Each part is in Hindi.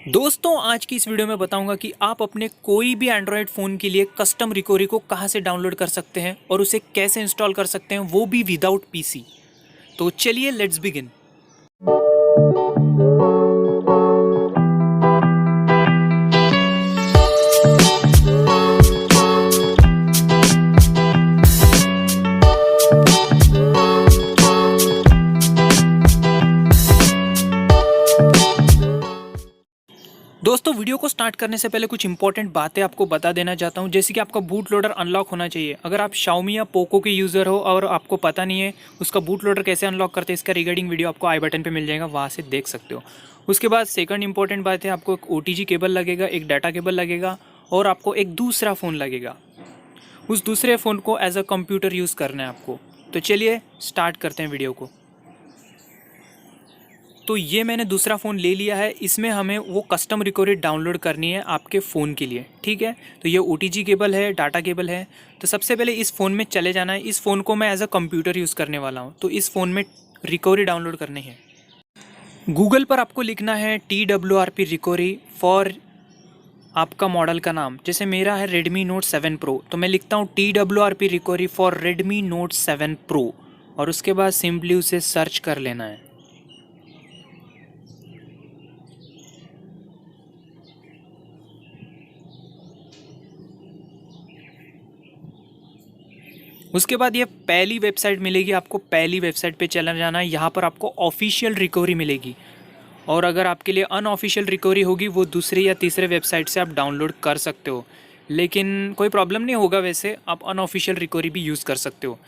दोस्तों आज की इस वीडियो में बताऊंगा कि आप अपने कोई भी एंड्रॉयड फ़ोन के लिए कस्टम रिकवरी को कहां से डाउनलोड कर सकते हैं और उसे कैसे इंस्टॉल कर सकते हैं, वो भी विदाउट पीसी। तो चलिए लेट्स बिगिन। दोस्तों वीडियो को स्टार्ट करने से पहले कुछ इंपॉर्टेंट बातें आपको बता देना चाहता हूं, जैसे कि आपका बूट लोडर अनलॉक होना चाहिए। अगर आप Xiaomi या पोको के यूज़र हो और आपको पता नहीं है उसका बूट लोडर कैसे अनलॉक करते हैं, इसका रिगार्डिंग वीडियो आपको आई बटन पे मिल जाएगा, वहाँ से देख सकते हो। उसके बाद सेकंड इंपॉर्टेंट बात है, आपको एक OTG केबल लगेगा, एक डाटा केबल लगेगा और आपको एक दूसरा फ़ोन लगेगा। उस दूसरे फ़ोन को एज अ कंप्यूटर यूज़ करना है आपको। तो चलिए स्टार्ट करते हैं वीडियो को। तो ये मैंने दूसरा फ़ोन ले लिया है, इसमें हमें वो कस्टम रिकवरी डाउनलोड करनी है आपके फ़ोन के लिए, ठीक है। तो ये OTG केबल है, डाटा केबल है। तो सबसे पहले इस फ़ोन में चले जाना है। इस फ़ोन को मैं एज अ कंप्यूटर यूज़ करने वाला हूँ, तो इस फ़ोन में रिकवरी डाउनलोड करनी है। गूगल पर आपको लिखना है TWRP रिकवरी फॉर आपका मॉडल का नाम। जैसे मेरा है Redmi Note 7 Pro, तो मैं लिखता हूँ TWRP recovery for Redmi Note 7 Pro और उसके बाद सिंपली उसे सर्च कर लेना है। उसके बाद ये पहली वेबसाइट मिलेगी आपको, पहली वेबसाइट पे चला जाना है। यहाँ पर आपको ऑफिशियल रिकवरी मिलेगी और अगर आपके लिए अनऑफिशियल रिकवरी होगी वो दूसरी या तीसरे वेबसाइट से आप डाउनलोड कर सकते हो, लेकिन कोई प्रॉब्लम नहीं होगा। वैसे आप अनऑफिशियल रिकवरी भी यूज़ कर सकते हो।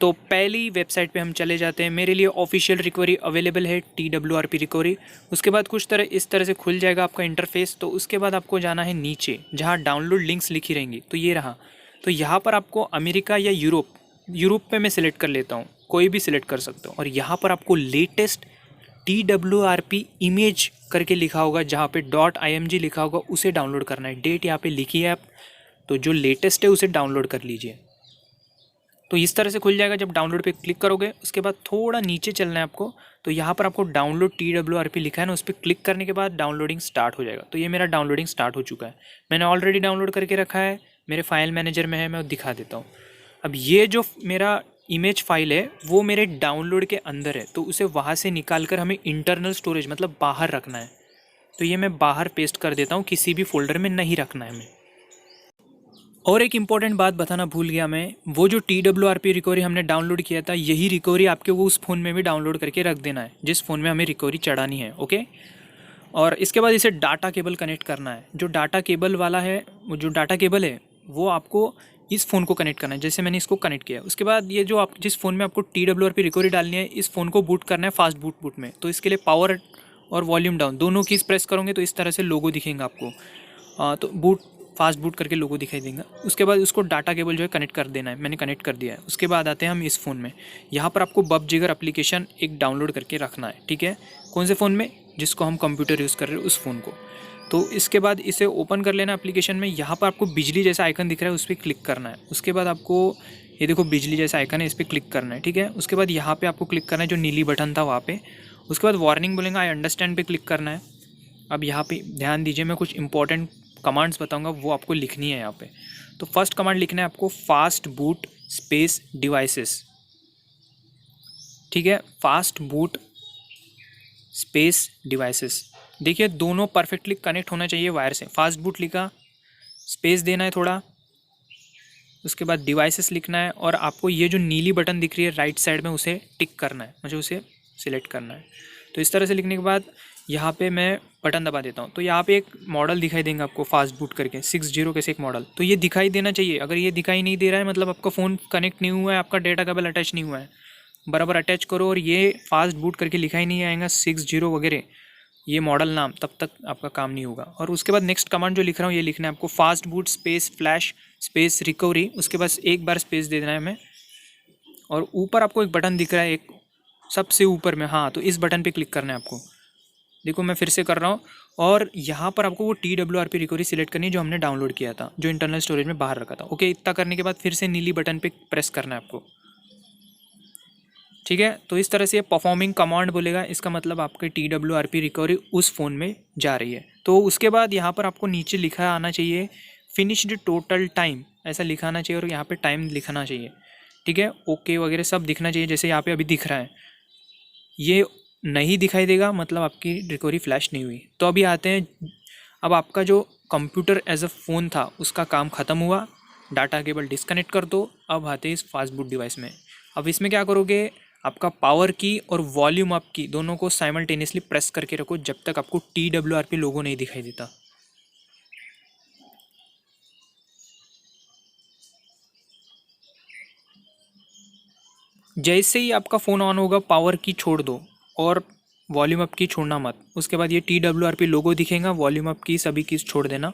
तो पहली वेबसाइट पे हम चले जाते हैं। मेरे लिए ऑफिशियल रिकवरी अवेलेबल है, TWRP रिकवरी। उसके बाद कुछ इस तरह से खुल जाएगा आपका इंटरफेस। तो उसके बाद आपको जाना है नीचे जहाँ डाउनलोड लिंक्स लिखी रहेंगी, तो ये रहा। तो यहाँ पर आपको अमेरिका या यूरोप पे मैं सिलेक्ट कर लेता हूँ, कोई भी सिलेक्ट कर सकता हूँ। और यहाँ पर आपको लेटेस्ट TWRP इमेज करके लिखा होगा, जहाँ पे .img लिखा होगा, उसे डाउनलोड करना है। डेट यहाँ पे लिखी है आप, तो जो लेटेस्ट है उसे डाउनलोड कर लीजिए। तो इस तरह से खुल जाएगा। जब डाउनलोड पे क्लिक करोगे उसके बाद थोड़ा नीचे चलना है आपको, तो यहाँ पर आपको डाउनलोड TWRP लिखा है ना, उस पर क्लिक करने के बाद डाउनलोडिंग स्टार्ट हो जाएगा। तो ये मेरा डाउनलोडिंग स्टार्ट हो चुका है, मैंने ऑलरेडी डाउनलोड करके रखा है, मेरे फाइल मैनेजर में है, मैं दिखा देता हूँ। अब ये जो मेरा इमेज फाइल है वो मेरे डाउनलोड के अंदर है, तो उसे वहाँ से निकाल कर हमें इंटरनल स्टोरेज मतलब बाहर रखना है। तो ये मैं बाहर पेस्ट कर देता हूँ, किसी भी फोल्डर में नहीं रखना है हमें। और एक इम्पॉर्टेंट बात बताना भूल गया मैं, वो जो TWRP रिकवरी हमने डाउनलोड किया था, यही रिकवरी आपके वो उस फ़ोन में भी डाउनलोड करके रख देना है जिस फ़ोन में हमें रिकवरी चढ़ानी है, ओके। और इसके बाद इसे डाटा केबल कनेक्ट करना है। जो डाटा केबल वाला है, वो जो डाटा केबल है वो आपको इस फ़ोन को कनेक्ट करना है, जैसे मैंने इसको कनेक्ट किया। उसके बाद ये जो आप जिस फ़ोन में आपको TWRP रिकवरी डालनी है, इस फ़ोन को बूट करना है फास्ट बूट में। तो इसके लिए पावर और वॉल्यूम डाउन दोनों कीज़ प्रेस करोगे तो इस तरह से लोगो दिखेंगे आपको। तो बूट फास्ट बूट करके लोगो दिखाई देगा। उसके बाद उसको डाटा केबल जो है कनेक्ट कर देना है, मैंने कनेक्ट कर दिया है। उसके बाद आते हैं हम इस फ़ोन में। यहाँ पर आपको बब जिगर एप्लीकेशन एक डाउनलोड करके रखना है, ठीक है। कौन से फ़ोन में? जिसको हम कंप्यूटर यूज़ कर रहे हैं उस फ़ोन को। तो इसके बाद इसे ओपन कर लेना एप्लीकेशन में। यहाँ पर आपको बिजली जैसा आइकन दिख रहा है, उस पर क्लिक करना है। उसके बाद आपको ये देखो बिजली जैसा आइकन है, इस पर क्लिक करना है, ठीक है। उसके बाद यहाँ पे आपको क्लिक करना है जो नीली बटन था वहाँ पे। उसके बाद वार्निंग बोलेंगे, आई अंडरस्टैंड पे क्लिक करना है। अब यहाँ पे ध्यान दीजिए, मैं कुछ इंपॉर्टेंट कमांड्स बताऊंगा, वो आपको लिखनी है यहाँ पे। तो फर्स्ट कमांड लिखना है आपको फास्ट बूट स्पेस डिवाइसेस, ठीक है। फास्ट बूट स्पेस डिवाइसेस, देखिए दोनों परफेक्टली कनेक्ट होना चाहिए वायर से। फास्ट बूट लिखा, स्पेस देना है थोड़ा, उसके बाद डिवाइसेस लिखना है और आपको ये जो नीली बटन दिख रही है राइट साइड में उसे टिक करना है, मुझे उसे सिलेक्ट करना है। तो इस तरह से लिखने के बाद यहाँ पे मैं बटन दबा देता हूँ। तो यहाँ पे एक मॉडल दिखाई देंगे आपको फास्ट बूट करके 60 कैसे एक मॉडल, तो ये दिखाई देना चाहिए। अगर ये दिखाई नहीं दे रहा है मतलब आपका फ़ोन कनेक्ट नहीं हुआ है, आपका डेटा केबल अटैच नहीं हुआ है। बराबर अटैच करो और ये फास्ट बूट करके लिखा ही नहीं आएगा 60 वगैरह ये मॉडल नाम, तब तक आपका काम नहीं होगा। और उसके बाद नेक्स्ट कमांड जो लिख रहा हूँ ये लिखना है आपको fast boot space flash space recovery. उसके बाद एक बार स्पेस दे देना है हमें। और ऊपर आपको एक बटन दिख रहा है एक सबसे ऊपर में, हाँ, तो इस बटन पे क्लिक करना है आपको। देखो मैं फिर से कर रहा हूँ। और यहाँ पर आपको वो TWRP रिकवरी सिलेक्ट करनी है जो हमने डाउनलोड किया था, जो इंटरनल स्टोरेज में बाहर रखा था, ओके। इतना करने के बाद फिर से नीली बटन पे प्रेस करना है आपको, ठीक है। तो इस तरह से ये परफॉर्मिंग कमांड बोलेगा, इसका मतलब आपके TWRP रिकवरी उस फ़ोन में जा रही है। तो उसके बाद यहाँ पर आपको नीचे लिखा आना चाहिए फिनिश्ड टोटल टाइम, ऐसा लिखा आना चाहिए और यहाँ पे टाइम लिखना चाहिए। ठीक है, ओके वगैरह सब दिखना चाहिए, जैसे यहाँ पे अभी दिख रहा है। ये नहीं दिखाई देगा मतलब आपकी रिकवरी फ्लैश नहीं हुई। तो अभी आते हैं, अब आपका जो कंप्यूटर एज अ फ़ोन था उसका काम ख़त्म हुआ, डाटा केबल डिस्कनेक्ट कर दो। अब आते हैं इस फास्ट बूट डिवाइस में। अब इसमें क्या करोगे, आपका पावर की और वॉल्यूम अप की दोनों को साइमल्टेनियसली प्रेस करके रखो जब तक आपको TWRP लोगो नहीं दिखाई देता। जैसे ही आपका फ़ोन ऑन होगा पावर की छोड़ दो और वॉल्यूम अप की छोड़ना मत। उसके बाद ये TWRP लोगो दिखेगा, वॉल्यूम अप की सभी की छोड़ देना।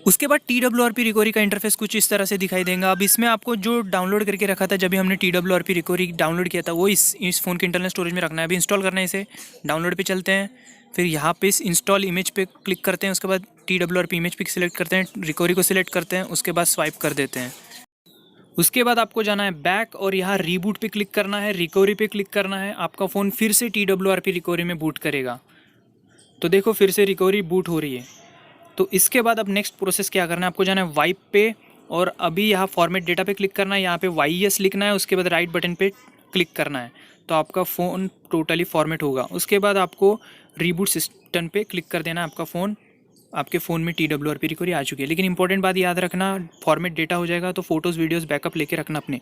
उसके बाद TWRP रिकवरी का इंटरफेस कुछ इस तरह से दिखाई देगा। अब इसमें आपको जो डाउनलोड करके रखा था, जब भी हमने TWRP रिकवरी डाउनलोड किया था, वो इस फ़ोन के इंटरनल स्टोरेज में रखना है। अभी इंस्टॉल करना है इसे। डाउनलोड पे चलते हैं, फिर यहाँ पे इस इंस्टॉल इमेज पे क्लिक करते हैं। उसके बाद TWRP इमेज पे सिलेक्ट करते हैं, रिकवरी को सिलेक्ट करते हैं, उसके बाद स्वाइप कर देते हैं। उसके बाद आपको जाना है बैक और यहाँ रीबूट पे क्लिक करना है, रिकवरी पे क्लिक करना है। आपका फ़ोन फिर से TWRP रिकवरी में बूट करेगा। तो देखो फिर से रिकवरी बूट हो रही है। तो इसके बाद अब नेक्स्ट प्रोसेस क्या करना है, आपको जाना है वाइप पे और अभी यहाँ फॉर्मेट डेटा पे क्लिक करना है, यहाँ पे YES लिखना है, उसके बाद राइट बटन पे क्लिक करना है। तो आपका फ़ोन टोटली फॉर्मेट होगा। उसके बाद आपको रीबूट सिस्टम पे क्लिक कर देना है। आपके फ़ोन में TWRP रिकवरी आ चुकी है। लेकिन इंपॉर्टेंट बात याद रखना, फॉर्मेट डेटा हो जाएगा तो फोटोज़ वीडियोज़ बैकअप लेके रखना अपने।